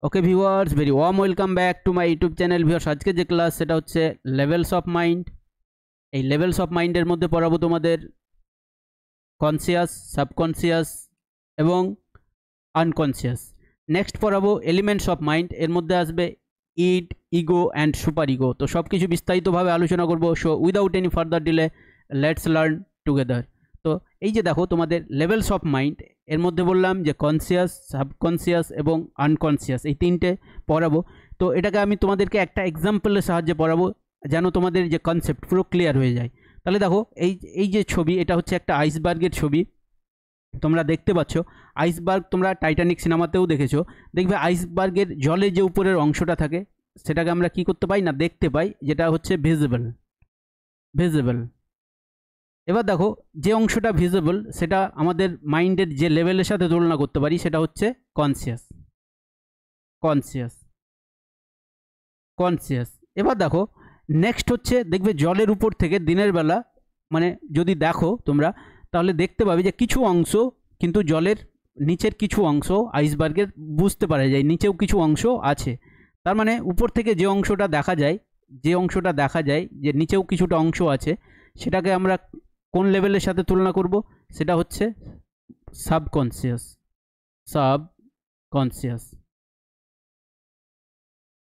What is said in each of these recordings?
Okay viewers, very warm welcome back to my YouTube channel. Viewers, আজকে যে class সেটা হচ্ছে লেভেলস অফ মাইন্ড। এই লেভেলস অফ মাইন্ডের মধ্যে পড়াবো তোমাদের কনসিয়াস, সাবকনসিয়াস এবং আনকনসিয়াস। নেক্সট পড়াবো এলিমেন্টস অফ মাইন্ড। এর মধ্যে আসবে ইড, ইগো অ্যান্ড সুপার ইগো। তো সব কিছু বিস্তারিতভাবে আলোচনা করবো। So without any further delay let's learn together. তো এই যে দেখো তোমাদের লেভেলস অফ মাইন্ড, এর মধ্যে বললাম যে কনসিয়াস, সাবকনসিয়াস এবং আনকনসিয়াস, এই তিনটে পড়াবো। তো এটাকে আমি তোমাদেরকে একটা এক্সাম্পলের সাহায্যে পড়াবো যেন তোমাদের যে কনসেপ্ট পুরো ক্লিয়ার হয়ে যায়। তাহলে দেখো এই যে ছবি, এটা হচ্ছে একটা আইসবার্গের ছবি। তোমরা দেখতে পাচ্ছ আইসবার্গ, তোমরা টাইটানিক সিনেমাতেও দেখেছো। দেখবে আইসবার্গের জলে যে উপরের অংশটা থাকে সেটাকে আমরা কি করতে পাই না, দেখতে পাই, যেটা হচ্ছে ভিজিবল। এবার দেখো যে অংশটা ভিজিবল সেটা আমাদের মাইন্ডের যে লেভেলের সাথে তুলনা করতে পারি সেটা হচ্ছে কনসিয়াস। এবার দেখো নেক্সট হচ্ছে, দেখবে জলের উপর থেকে দিনের বেলা মানে যদি দেখো তোমরা, তাহলে দেখতে পাবে যে কিছু অংশ কিন্তু জলের নিচের কিছু অংশ আইসবার্গের বুঝতে পারা যায় নিচেও কিছু অংশ আছে। তার মানে উপর থেকে যে অংশটা দেখা যায় যে নিচেও কিছুটা অংশ আছে, সেটাকে আমরা কোন লেভেলের সাথে তুলনা করব, সেটা হচ্ছে সাবকনসিয়াস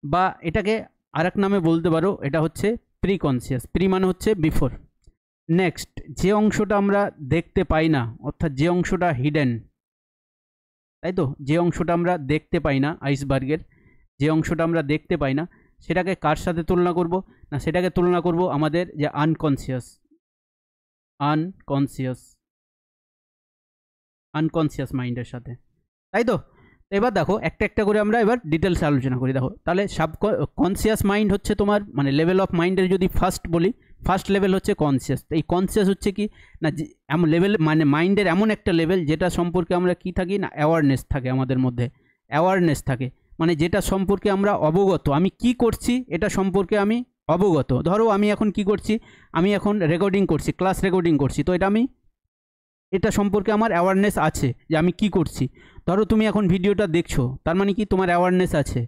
বা এটাকে আরেক নামে বলতে পারো, এটা হচ্ছে প্রিকনসিয়াস। প্রি মানে হচ্ছে বিফোর। নেক্সট, যে অংশটা আমরা দেখতে পাই না, অর্থাৎ যে অংশটা হিডেন, তাই তো, যে অংশটা আমরা দেখতে পাই না আইসবার্গের, যে অংশটা আমরা দেখতে পাই না, সেটাকে কার সাথে তুলনা করব না, সেটাকে তুলনা করব আমাদের যে আনকনসিয়াস মাইন্ডের সাথে, তাই তো। এবার দেখো একটা একটা করে আমরা এবার ডিটেলসে আলোচনা করি। দেখো তাহলে সাবকনসিয়াস মাইন্ড হচ্ছে তোমার মানে লেভেল অফ মাইন্ডের যদি ফার্স্ট বলি, ফার্স্ট লেভেল হচ্ছে কনসিয়াস। এই কনসিয়াস হচ্ছে কি না, এমন লেভেল মানে মাইন্ডের এমন একটা লেভেল যেটা সম্পর্কে আমরা কি থাকি না, অ্যাওয়ারনেস থাকে আমাদের মধ্যে, অ্যাওয়ারনেস থাকে মানে যেটা সম্পর্কে আমরা অবগত, আমি কি করছি এটা সম্পর্কে আমি অবগত। ধরো আমি এখন কি করছি, আমি এখন রেকর্ডিং করছি, ক্লাস রেকর্ডিং করছি, তো এটা সম্পর্কে আমার অ্যাওয়ারনেস আছে যে আমি কি করছি। ধরো তুমি এখন ভিডিওটা দেখছো, তার মানে কি তোমার অ্যাওয়ারনেস আছে।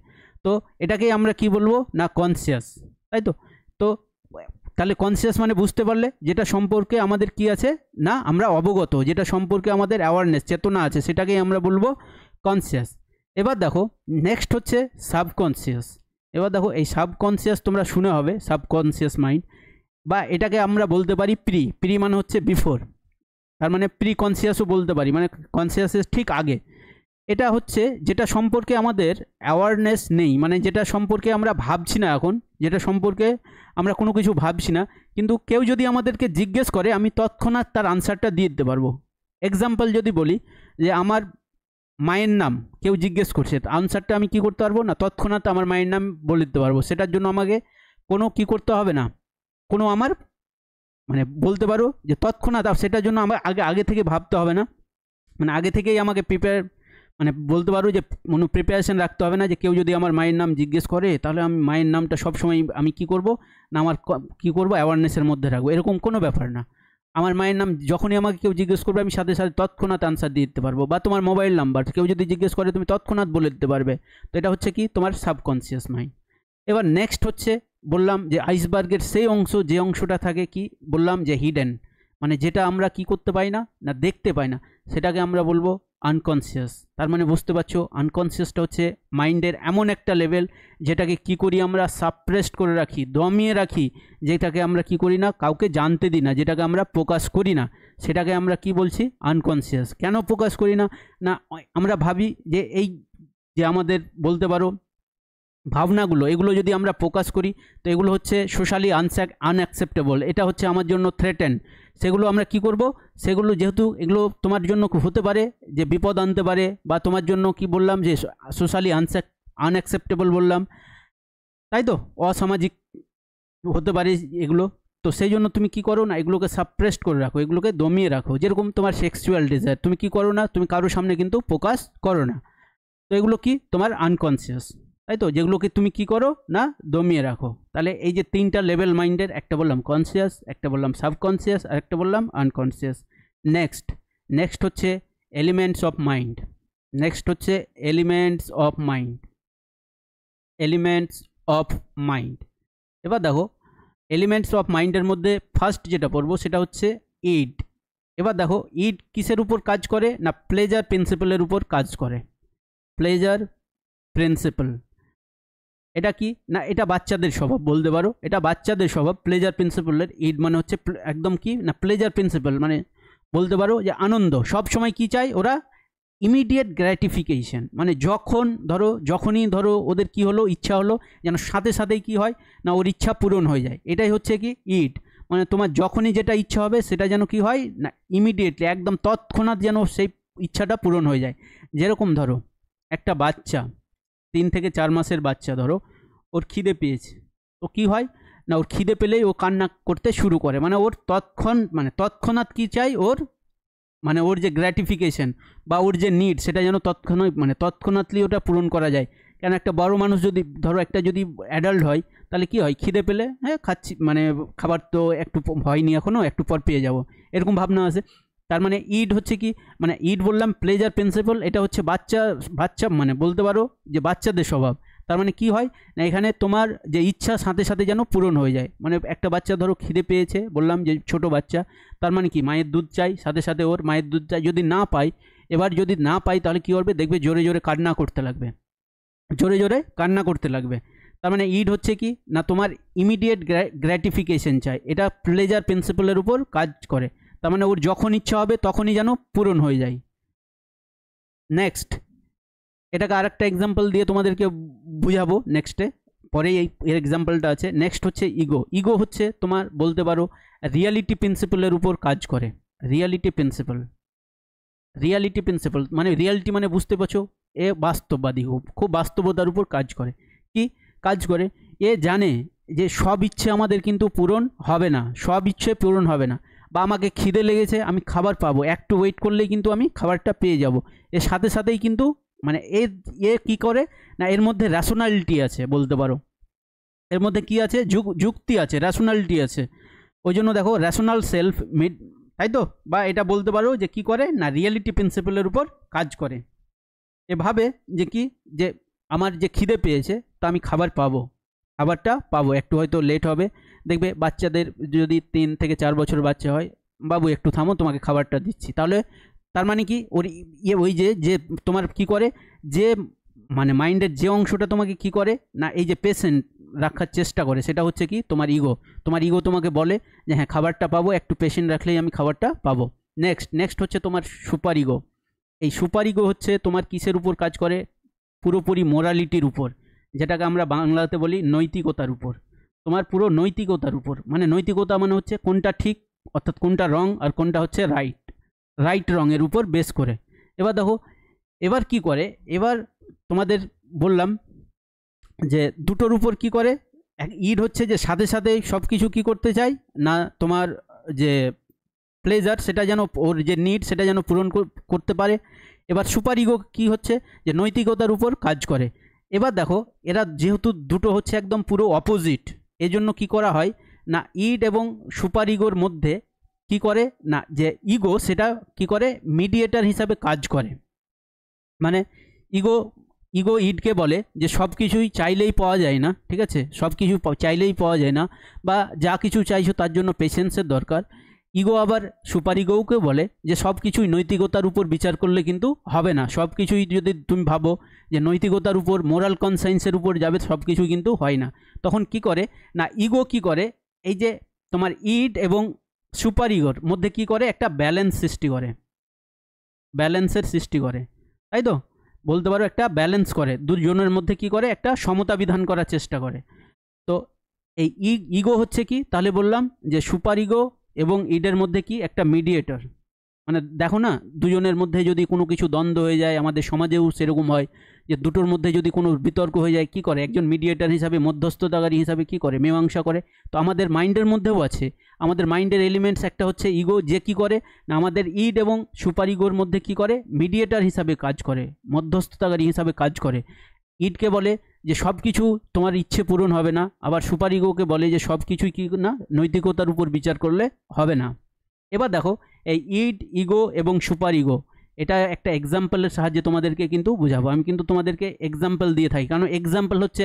তো এটাকেই আমরা কি বলবো না, কনসিয়াস, তাই তো। তো তাহলে কনসিয়াস মানে বুঝতে পারলে যেটা সম্পর্কে আমাদের কি আছে না, আমরা অবগত, যেটা সম্পর্কে আমাদের অ্যাওয়ারনেস, চেতনা আছে, সেটাকেই আমরা বলবো কনসিয়াস। এবার দেখো নেক্সট হচ্ছে সাবকনসিয়াস। এবার দেখো এই সাবকনসিয়াস তোমরা শুনে হবে, সাবকনসিয়াস মাইন্ড, বা এটাকে আমরা বলতে পারি প্রি মানে হচ্ছে বিফোর, তার মানে প্রি কনসিয়াসও বলতে পারি, মানে কনসিয়াসের ঠিক আগে। এটা হচ্ছে যেটা সম্পর্কে আমাদের অ্যাওয়ারনেস নেই, মানে যেটা সম্পর্কে আমরা ভাবছি না এখন, যেটা সম্পর্কে আমরা কোনো কিছু ভাবছি না, কিন্তু কেউ যদি আমাদেরকে জিজ্ঞেস করে আমি তৎক্ষণাৎ তার আনসারটা দিয়ে দিতে পারবো। এক্সাম্পল যদি বলি যে আমার মায়ের নাম কেউ জিজ্ঞেস করছে, আনসারটা আমি কি করতে পারবো না, তৎক্ষণাৎ আমার মায়ের নাম বলে দিতে পারবো। সেটার জন্য আমাকে কোনো কি করতে হবে না, কোনো আমার মানে বলতে পারো যে তৎক্ষণাৎ, সেটার জন্য আমার আগে থেকে ভাবতে হবে না, মানে আগে থেকেই আমাকে প্রিপেয়ার, মানে বলতে পারো যে কোনো প্রিপারেশন রাখতে হবে না যে কেউ যদি আমার মায়ের নাম জিজ্ঞেস করে তাহলে আমি মায়ের নামটা সবসময় আমি কি করব না, আমার কি করব অ্যাওয়ারনেসের মধ্যে রাখবো, এরকম কোনো ব্যাপার না। আমার মায়ের নাম যখনই আমাকে কেউ জিজ্ঞেস করবে আমি সাথে সাথে তৎক্ষণাৎ আনসার দিয়ে দিতে পারবো, বা তোমার মোবাইল নাম্বার কেউ যদি জিজ্ঞেস করে তুমি তৎক্ষণাৎ বলে দিতে পারবে। তো এটা হচ্ছে কি তোমার সাবকনসিয়াস মাইন্ড। এবার নেক্সট হচ্ছে বললাম যে আইসবার্গের সেই অংশ, যে অংশটা থাকে কি বললাম যে হিডেন, মানে যেটা আমরা কি করতে পাই না না দেখতে পাই না, সেটাকে আমরা বলবো আনকনসিয়াস। তার মানে বুঝতে পারছো আনকনসিয়াসটা হচ্ছে মাইন্ডের এমন একটা লেভেল যেটাকে কি করি আমরা সাপ্রেসড করে রাখি, দমিয়ে রাখি, যেটাকে আমরা কি করি না কাউকে জানতে দিই না, যেটাকে আমরা প্রকাশ করি না, সেটাকে আমরা কি বলছি আনকনসিয়াস। কেন প্রকাশ করি না না, আমরা ভাবি যে এই যে আমাদের বলতে পারো ভাবনাগুলো, এগুলো যদি আমরা প্রকাশ করি তো এগুলো হচ্ছে সোশ্যালি আনঅ্যাকসেপ্টেবল, এটা হচ্ছে আমার জন্য থ্রেটেন। সেগুলো আমরা কি করব, সেগুলো যেহেতু এগুলো তোমার জন্য হতে পারে যে বিপদ আনতে পারে, বা তোমার জন্য কি বললাম যে সোশ্যালি আনঅ্যাকসেপ্টেবল বললাম, তাই তো, অসামাজিক হতে পারে এগুলো। তো সেই জন্য তুমি কি করো না, এগুলোকে সাপ্রেসড করে রাখো, এগুলোকে দমিয়ে রাখো। যেরকম তোমার সেক্সুয়াল ডিজায়ার, তুমি কি করো না, তুমি কারোর সামনে কিন্তু প্রকাশ করো না। তো এগুলো কি তোমার আনকনসিয়াস, তাই তো, যেগুলোকে তুমি কি করো না দমিয়ে রাখো। তাহলে এই যে তিনটা লেভেল মাইন্ডের, একটা বললাম কনসিয়াস, একটা বললাম সাবকনসিয়াস, আর একটা বললাম আনকনসিয়াস। নেক্সট হচ্ছে elements of mind. Elements of mind. এবার দেখো এলিমেন্টস অফ মাইন্ডের মধ্যে ফার্স্ট যেটা পড়বো সেটা হচ্ছে ইড। এবার দেখো ইড কিসের উপর কাজ করে না প্লেজার প্রিন্সিপালের উপর কাজ করে। প্লেজার প্রিন্সিপাল এটা কি না এটা বাচ্চাদের স্বভাব বলতে পারো, এটা বাচ্চাদের স্বভাব। প্লেজার প্রিন্সিপালের ইড মানে হচ্ছে একদম কি না প্লেজার প্রিন্সিপাল মানে বলতে পারো যে আনন্দ। সব সময় কি চাই ওরা ইমিডিয়েট গ্র্যাটিফিকেশন, মানে যখনই ধরো ওদের কি হলো ইচ্ছা হলো যেন সাথে সাথেই কি হয় না ওর ইচ্ছা পূরণ হয়ে যায়। এটাই হচ্ছে কি ইড, মানে তোমার যখনই যেটা ইচ্ছা হবে সেটা যেন কি হয় না ইমিডিয়েটলি একদম তৎক্ষণাৎ যেন সেই ইচ্ছাটা পূরণ হয়ে যায়। যেরকম ধরো একটা বাচ্চা 3 থেকে 4 মাসের বাচ্চা ধরো ওর খিদে পেয়েছে, তো কি হয় না ওর খিদে পেলেই ও কান্না করতে শুরু করে, মানে ওর তৎক্ষণাৎ কি চাই ওর মানে ওর যে গ্র্যাটিফিকেশন বা ওর যে নিড সেটা যেন তৎক্ষণাৎলি ওটা পূরণ করা যায়। কেন একটা বড় মানুষ যদি ধরো একটা যদি অ্যাডাল্ট হয় তাহলে কি হয় খিদে পেলে হ্যাঁ খাচ্ছি মানে খাবার তো একটু হয়নি এখনও একটু পর পেয়ে যাব এরকম ভাবনা আছে। তার মানে ইড হচ্ছে কি মানে ইড বললাম প্লেজার প্রিন্সিপাল, এটা হচ্ছে বাচ্চা মানে বলতে পারো যে বাচ্চাদের স্বভাব। তার মানে কি হয় না এখানে তোমার যে ইচ্ছা সাথে সাথে যেন পূরণ হয়ে যায়। মানে একটা বাচ্চা ধরো খিদে পেয়েছে বললাম যে ছোট বাচ্চা, তার মানে কি মায়ের দুধ চাই, সাথে সাথে ওর মায়ের দুধ চাই। যদি না পাই তাহলে কী করবে দেখবে জোরে জোরে কান্না করতে লাগবে। তার মানে ইড হচ্ছে কি না তোমার ইমিডিয়েট গ্র্যাটিফিকেশন চাই, এটা প্লেজার প্রিন্সিপালের উপর কাজ করে। তার মানে ওর যখন ইচ্ছা হবে তখনই যেন পূরণ হয়ে যায়। নেক্সট এটাকে আরেকটা এক্সাম্পল দিয়ে তোমাদেরকে বুঝাবো নেক্সটে, পরেই এর এক্সাম্পলটা আছে। নেক্সট হচ্ছে ইগো হচ্ছে তোমার বলতে পারো রিয়ালিটি প্রিন্সিপালের উপর কাজ করে। রিয়ালিটি প্রিন্সিপাল মানে রিয়ালিটি মানে বুঝতে পারছো এ বাস্তববাদী, খুব বাস্তবতার উপর কাজ করে। কি কাজ করে এ জানে যে সব ইচ্ছে আমাদের কিন্তু পূরণ হবে না, বা আমাকে খিদে লেগেছে আমি খাবার পাবো, একটু ওয়েট করলেই কিন্তু আমি খাবারটা পেয়ে যাব। এর সাথে সাথেই কিন্তু মানে এ কী করে না এর মধ্যে র্যাশনালিটি আছে বলতে পারো, এর মধ্যে কি আছে যুক্তি আছে, র্যাশনালিটি আছে। ওই জন্য দেখো র্যাশনাল সেলফ মেড, তাই তো, বা এটা বলতে পারো যে কি করে না রিয়েলিটি প্রিন্সিপালের উপর কাজ করে। এভাবে যে কি যে আমার যে খিদে পেয়েছে তো আমি খাবারটা পাবো, একটু হয়তো লেট হবে। দেখবে বাচ্চাদের যদি 3 থেকে 4 বছর বাচ্চা হয়, বাবু একটু থামো তোমাকে খাবারটা দিচ্ছি, তাহলে তার মানে কি ওর ওই যে তোমার কি করে যে মানে মাইন্ডের যে অংশটা তোমাকে কি করে না এই যে পেশেন্ট রাখার চেষ্টা করে সেটা হচ্ছে কি তোমার ইগো তোমাকে বলে যে হ্যাঁ খাবারটা পাবো, একটু পেশেন্ট রাখলেই আমি খাবারটা পাবো। নেক্সট হচ্ছে তোমার সুপার ইগো। এই সুপার ইগো হচ্ছে তোমার কিসের উপর কাজ করে পুরোপুরি মোরালিটির উপর, যেটাকে আমরা বাংলাতে বলি নৈতিকতার উপর। তোমার পুরো নৈতিকতার উপর, মানে নৈতিকতা মানে হচ্ছে কোনটা ঠিক অর্থাৎ কোনটা রং আর কোনটা হচ্ছে রাইট রঙের উপর বেস করে। এবার দেখো এবার কি করে, এবার তোমাদের বললাম যে দুটোর উপর কি করে ইড হচ্ছে যে সাথে সাথে সব কিছু কী করতে চাই না তোমার যে প্লেজার সেটা যেন ওর যে নিড সেটা যেন পূরণ করতে পারে। এবার সুপার ইগো কী হচ্ছে যে নৈতিকতার উপর কাজ করে। এবার দেখো এরা যেহেতু দুটো হচ্ছে একদম পুরো অপোজিট, এজন্য কি করা হয় না ইড এবং সুপার ইগোর মধ্যে কি করে না যে ইগো সেটা কি করে মিডিয়েটার হিসাবে কাজ করে। মানে ইগো ইডকে বলে যে সব কিছুই চাইলেই পাওয়া যায় না, ঠিক আছে, সব কিছু চাইলেই পাওয়া যায় না, বা যা কিছু চাইছো তার জন্য পেশেন্সের দরকার। ইগো আবার সুপার ইগোকে বলে যে সব কিছুই নৈতিকতার উপর বিচার করলে কিন্তু হবে না, সব কিছুই যদি তুমি ভাবো যে নৈতিকতার উপর মোরাল কনসায়েন্সের উপর যাবে সব কিছু কিন্তু হয় না। তখন কি করে না ইগো কি করে এই যে তোমার ইড এবং সুপার ইগোর মধ্যে কি করে একটা ব্যালেন্সের সৃষ্টি করে, তাই তো বলতে পারো একটা ব্যালেন্স করে, দুজনের মধ্যে কি করে একটা সমতা বিধান করার চেষ্টা করে। তো এই ইগো হচ্ছে কি তাহলে বললাম যে সুপার ইগো এবং ইডের মধ্যে কি একটা মিডিয়েটর। মানে দেখো না দুজনের মধ্যে যদি কোনো কিছু দ্বন্দ্ব হয়ে যায়, আমাদের সমাজেও সেরকম হয় যে দুটোর মধ্যে যদি কোনো বিতর্ক হয়ে যায় কি করে একজন মিডিয়েটর হিসাবে মধ্যস্থতাকারী হিসাবে কি করে মীমাংসা করে। তো আমাদের মাইন্ডের মধ্যেও আছে, আমাদের মাইন্ডের এলিমেন্টস একটা হচ্ছে ইগো যে কি করে না আমাদের ইড এবং সুপার ইগোর মধ্যে কি করে মিডিয়েটর হিসাবে কাজ করে, মধ্যস্থতাকারী হিসাবে কাজ করে। ইডকে বলে যে সব কিছু তোমার ইচ্ছে পূরণ হবে না, আবার সুপার ইগোকে বলে যে সব কিছুই কি না নৈতিকতার উপর বিচার করলে হবে না। এবার দেখো এই ইড ইগো এবং সুপার ইগো এটা একটা এক্সাম্পলের সাহায্যে তোমাদেরকে কিন্তু বোঝাবো। আমি কিন্তু তোমাদেরকে এক্সাম্পল দিয়ে থাকি, কারণ এক্সাম্পল হচ্ছে,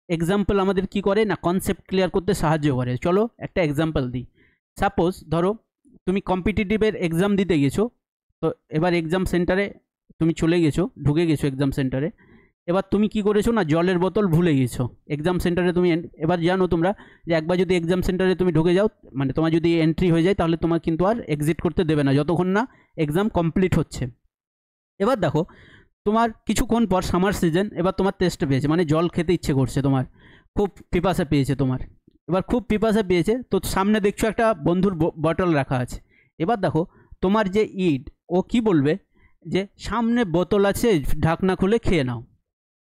এক্সাম্পল আমাদের কি করে না কনসেপ্ট ক্লিয়ার করতে সাহায্য করে। চলো একটা এক্সাম্পল দিই। সাপোজ ধরো তুমি কম্পিটিটিভের এক্সাম দিতে গেছো, তো এবার এক্সাম সেন্টারে তুমি চলে গেছো, ঢুকে গেছো এক্সাম সেন্টারে। এবার তুমি কি করেছো না জলের বোতল ভুলে গেছো এক্সাম সেন্টারে। তুমি এবার জানো তোমরা যে একবার যদি এক্সাম সেন্টারে তুমি ঢুকে যাও, মানে তোমার যদি এন্ট্রি হয়ে যায়, তাহলে তোমার কিন্তু আর এক্সিট করতে দেবে না যতক্ষণ না এক্সাম কমপ্লিট হচ্ছে। এবার দেখো তোমার কিছুক্ষণ পর সামার সিজন, এবার তোমার টেস্ট পেয়েছে, মানে জল খেতে ইচ্ছে করছে, তোমার খুব পিপাসা পেয়েছে তোমার। এবার খুব পিপাসা পেয়েছে, তো সামনে দেখছো একটা বন্ধুর বটল রাখা আছে। এবার দেখো তোমার যে ইড, ও কি বলবে যে সামনে বোতল আছে, ঢাকনা খুলে খেয়ে নাও।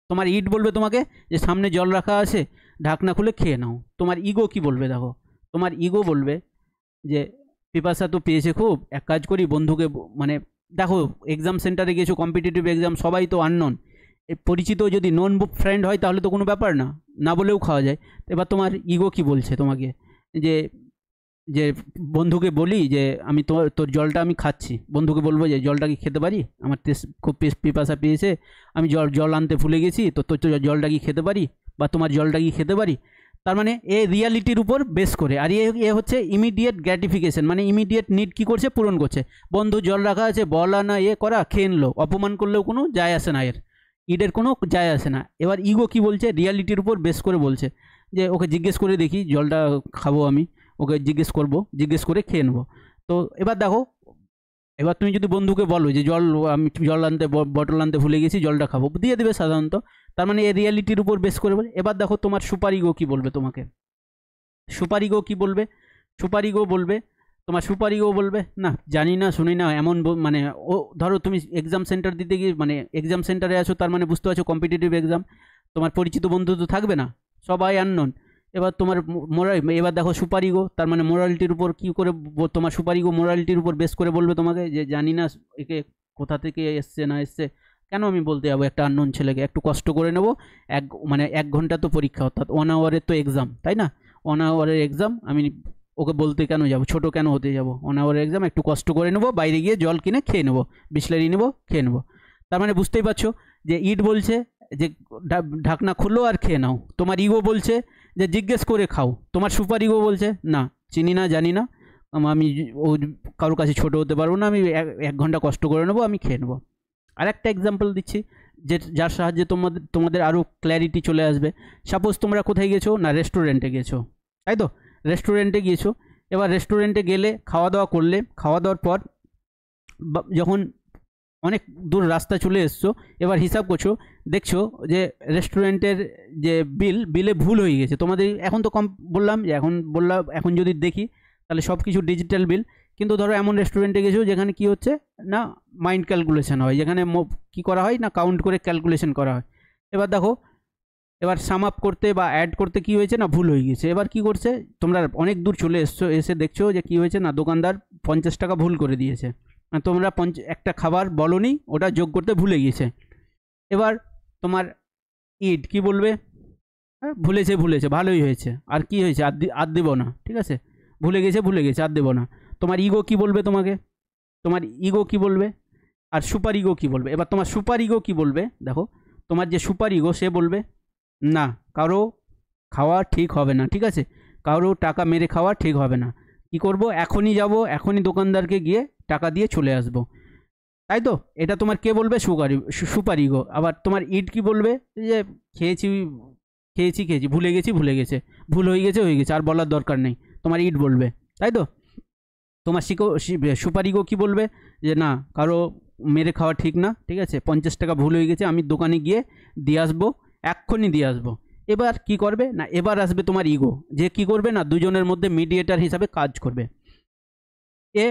তোমার ইড বলবে তোমাকে যে সামনে জল রাখা আছে, ঢাকনা খুলে খেয়ে নাও। তোমার ইগো কি বলবে দেখো, তোমার ইগো বলবে যে পিপাসা তো পেয়েছে খুব, এক কাজ করি বন্ধুকে, মানে দেখো এক্সাম সেন্টারে গেছো, কম্পিটিটিভ এক্সাম, সবাই তো আননোন, পরিচিত যদি নন ফ্রেন্ড হয় তাহলে তো কোনো ব্যাপার না, না বলেও খাওয়া যায়। এবার তোমার ইগো কি বলছে তোমাকে, যে যে বন্ধুকে বলি যে আমি তোর জলটা আমি খাচ্ছি, বন্ধুকে বলবো যে জলটা কি খেতে পারি, আমার খুব পিপাসা পেয়েছে, আমি জল আনতে ভুলে গেছি, তো তোর জলটা কি খেতে পারি, বা তোমার জলটা কি খেতে পারি। তার মানে এ রিয়ালিটির উপর বেস করে, আর এ হচ্ছে ইমিডিয়েট গ্র্যাটিফিকেশন, মানে ইমিডিয়েট নিড কী করছে, পূরণ করছে। বন্ধু জল রাখা আছে, বলা না করা, খেয়ে নিলো, অপমান করলেও কোনো যায় আসে না, ইডের কোনো যায় আসে না। এবার ইগো কি বলছে, রিয়ালিটির উপর বেস করে বলছে যে ওকে জিজ্ঞেস করে দেখি, জলটা খাবো আমি, ওকে জিজ্ঞেস করে খেয়ে নেবো। তো এবার দেখো, এবার তুমি যদি বন্ধুকে বলো যে আমি জল আনতে বটল আনতে ভুলে গেছি, জলটা খাবো, দিয়ে দেবে সাধারণত। তার মানে এই রিয়ালিটির উপর বেস করে বলে। এবার দেখো তোমার সুপার ইগো কী বলবে তোমাকে, সুপার ইগো কী বলবে, তোমার সুপার ইগো বলবে না জানি না শুনি না এমন, মানে ও ধরো তুমি এক্সাম সেন্টার দিতে গিয়ে, মানে এক্সাম সেন্টারে আছো, তার মানে বুঝতে পারছো কম্পিটিটিভ এক্সাম, তোমার পরিচিত বন্ধু তো থাকবে না, সবাই আননোন। এবার তোমার এবার দেখো সুপার ইগো, তার মানে মোরালিটির উপর কী করে, তোমার সুপার ইগো মোরালিটির উপর বেস করে বলবে তোমাকে যে জানি না একে কোথা থেকে এসছে না এসছে, কেন আমি বলতে যাবো একটা আননোন ছেলেকে, একটু কষ্ট করে নেবো, মানে 1 ঘন্টা তো পরীক্ষা, অর্থাৎ 1 আওয়ারের তো এক্সাম, তাই না, 1 আওয়ারের এক্সাম, আমি ওকে বলতে কেন যাবো, ছোটো কেন হতে যাবো, 1 আওয়ারের এক্সাম, একটু কষ্ট করে নেবো, বাইরে গিয়ে জল কিনে খেয়ে নেবো, বিসলারি নেবো, খেয়ে নেবো। তার মানে বুঝতেই পারছো যে ইট বলছে যে ঢাকনা খুললো আর খেয়ে নাও, তোমার ইগো বলছে যে জিজ্ঞেস করে খাও, তোমার সুপার ইগো বলছে না চিনি না জানি না, আমি ও কারোর কাছে ছোটো হতে পারবো না, আমি 1 ঘন্টা কষ্ট করে নেবো, আমি খেয়ে নেবো। আরেকটা এক্সাম্পল দিচ্ছি যে যার সাহায্যে তোমাদের আরও ক্ল্যারিটি চলে আসবে। সাপোজ তোমরা কোথায় গেছো না, রেস্টুরেন্টে গেছো, তাই তো, রেস্টুরেন্টে গিয়েছো। এবার রেস্টুরেন্টে গেলে খাওয়া দাওয়া করলে, খাওয়া দাওয়ার পর যখন অনেক দূর রাস্তা চলে এসছো, এবার হিসাব করছো, দেখছো যে রেস্টুরেন্টের যে বিলে ভুল হয়ে গেছে তোমাদের। এখন তো বললাম যে এখন যদি দেখি তাহলে সব কিছু ডিজিটাল বিল, কিন্তু ধরো এমন রেস্টুরেন্টে গেছো যেখানে কি হচ্ছে না মাইন্ড ক্যালকুলেশন হয়, যেখানে কি করা হয় না কাউন্ট করে ক্যালকুলেশন করা হয়। এবার দেখো, এবার সাম আপ করতে বা অ্যাড করতে কি হয়েছে না ভুল হয়ে গেছে। এবার কি করছে, তোমরা অনেক দূর চলে এসছো, এসে দেখছো যে কি হয়েছে না দোকানদার 50 টাকা ভুল করে দিয়েছে, তোমরা একটা খাবার বলনি, ওটা যোগ করতে ভুলে গিয়েছে। এবার তোমার ইড কি বলবে, ভুলেছে ভালোই হয়েছে, আর কি হয়েছে, আর দেবো না, ঠিক আছে, ভুলে গেছে আর দেবো না। তোমার ইগো কি বলবে তোমাকে, তোমার ইগো কি বলবে, আর সুপার ইগো কি বলবে। এবার তোমার সুপার ইগো কি বলবে দেখো, তোমার যে সুপার ইগো সে বলবে না কারো খাওয়া ঠিক হবে না, ঠিক আছে, কারো টাকা মেরে খাওয়া ঠিক হবে না, কি করব, এখনই যাব, এখনই দোকানদারকে গিয়ে টাকা দিয়ে চলে আসব, তাই তো। এটা তোমার কে বলবে, সুপার ইগো। আবার তোমার ইড কি বলবে, যে খেয়েছি ভুলে গেছে, ভুল হয়ে গেছে, আর বলার দরকার নেই, তোমার ইড বলবে, তাই তো। তোমার সুপার ইগো কী বলবে, যে না কারো মেরে খাওয়া ঠিক না, ঠিক আছে, 50 টাকা ভুল হয়ে গেছে, আমি দোকানে গিয়ে দিয়ে আসবো, এক্ষুনি দিয়ে আসবো। এবার কি করবে না, এবার আসবে তোমার ইগো, যে কি করবে না দুজনের মধ্যে মিডিয়েটার হিসাবে কাজ করবে। এ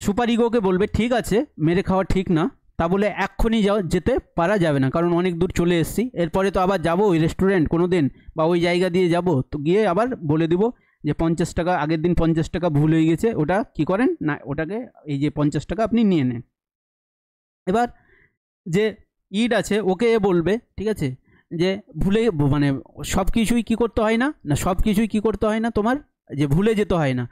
সুপার ইগোকে বলবে ঠিক আছে মেরে খাওয়া ঠিক না, তা বলে এক্ষুনি যেতে পারা যাবে না, কারণ অনেক দূর চলে এসেছি, এরপরে তো আবার যাবো ওই রেস্টুরেন্ট কোনো দিন, বা ওই জায়গা দিয়ে যাব, তো গিয়ে আবার বলে দিব যে 50 টাকা, আগের দিন 50 টাকা ভুল হয়ে গেছে, ওটা কি করেন না ওটাকে এই যে 50 টাকা আপনি নিয়ে নেন। এবার যে ইড আছে ওকে বলবে ঠিক আছে, যে ভুলে মানে সব কিছুই কী করতে হয় না, সব কিছুই কী করতে হয় না তোমার, যে ভুলে যেতে হয় না,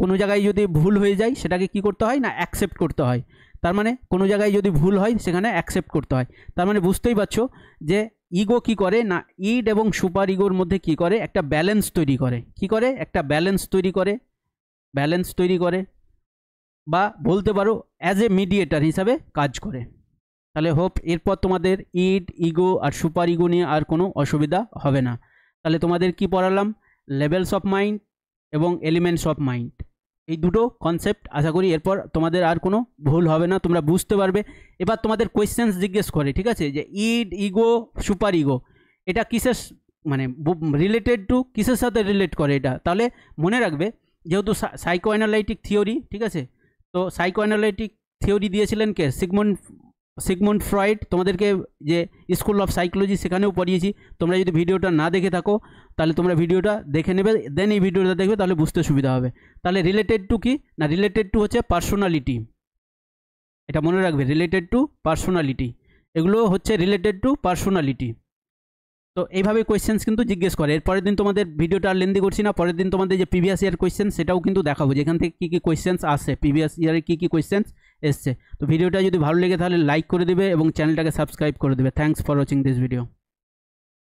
কোনো জায়গায় যদি ভুল হয়ে যায় সেটাকে কি করতে হয় না অ্যাকসেপ্ট করতে হয়। তার মানে কোনো জায়গায় যদি ভুল হয় সেখানে অ্যাকসেপ্ট করতে হয়। তার মানে বুঝতেই পারছো যে ইগো কি করে না, ইড এবং সুপার ইগোর মধ্যে কি করে, একটা ব্যালেন্স তৈরি করে। কি করে? একটা ব্যালেন্স তৈরি করে, ব্যালেন্স তৈরি করে, বা বলতে পারো অ্যাজ এ মিডিয়েটার হিসাবে কাজ করে। তাহলে হোপ এরপর তোমাদের ইড, ইগো আর সুপার ইগো নিয়ে আর কোনো অসুবিধা হবে না। তাহলে তোমাদের কি পড়ালাম? লেভেলস অফ মাইন্ড এবং এলিমেন্টস অফ মাইন্ড, এই দুটো কনসেপ্ট। আশা করি এরপর তোমাদের আর কোনো ভুল হবে না, তোমরা বুঝতে পারবে। এবার তোমাদের কোয়েশ্চেন্স জিজ্ঞেস করে, ঠিক আছে, যে ইড, ইগো, সুপার ইগো এটা কিসের মানে রিলেটেড টু, কিসের সাথে রিলেট করে এটা? তাহলে মনে রাখবে, যেহেতু সাইকো অ্যানালাইটিক থিওরি, ঠিক আছে, তো সাইকো অ্যানালাইটিক থিওরি দিয়েছিলেন কে? Sigmund Freud. তোমাদেরকে যে স্কুল অফ সাইকোলজি সেখানেও পড়িয়েছি। তোমরা যদি ভিডিওটা না দেখে থাকো তাহলে তোমরা ভিডিওটা দেখে নেবে, দেন এই ভিডিওটা দেখবে, তাহলে বুঝতে সুবিধা হবে। তাহলে রিলেটেড টু কি না, রিলেটেড টু হচ্ছে পার্সোনালিটি। এটা মনে রাখবে, রিলেটেড টু পার্সোনালিটি, এগুলো হচ্ছে রিলেটেড টু পার্সোনালিটি। তো এইভাবে কোয়েশ্চেন্স কিন্তু জিজ্ঞেস করে। এরপরের দিন তোমাদের ভিডিওটা আর লেন্দি করছি না, পরের দিন তোমাদের যে প্রিভিয়াস ইয়ার কোয়েশ্চেন সেটাও কিন্তু দেখাবো, যেখান থেকে কী কী কোয়েশ্চেন্স আসে, প্রিভিয়াস ইয়ারে কী কী কোয়েশ্চেন্স এসছে। তো ভিডিওটা যদি ভালো লেগে তাহলে লাইক করে দেবে এবং চ্যানেলটাকে সাবস্ক্রাইব করে দেবে। Thanks for watching this video.